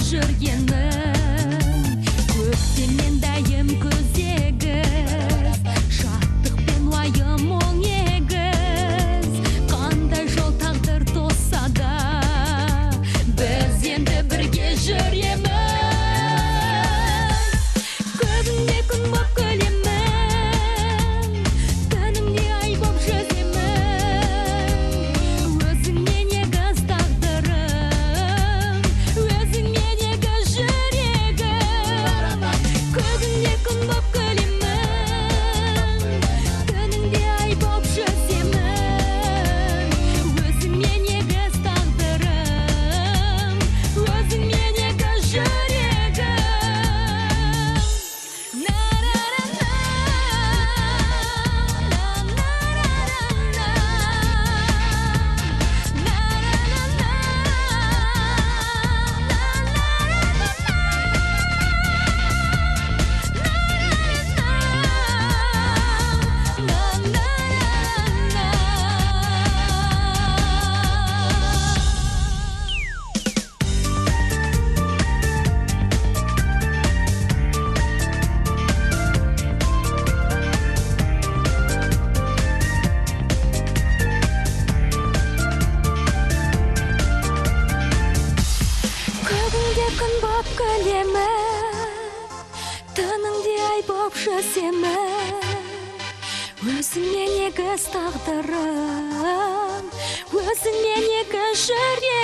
жүргенің көктеммен дайым көзегіз шаттықпен уайым мұң егіз қандай жол тағдыр тосса да біз енді бірге жүреміз көзіңде күн боп күлемін түніңде ай боп жүземін өзіңе негіз тағдырым өзіңе негіз жүрегім көзіңде күн боп күлемін түніңде ай боп жүземін өзіңе негіз тағдырым өзіңе негіз жүрегім көзіңде күн боп күлемін түніңде ай боп жүземін өзіңе негіз тағдырым өзіңе негіз жүрегім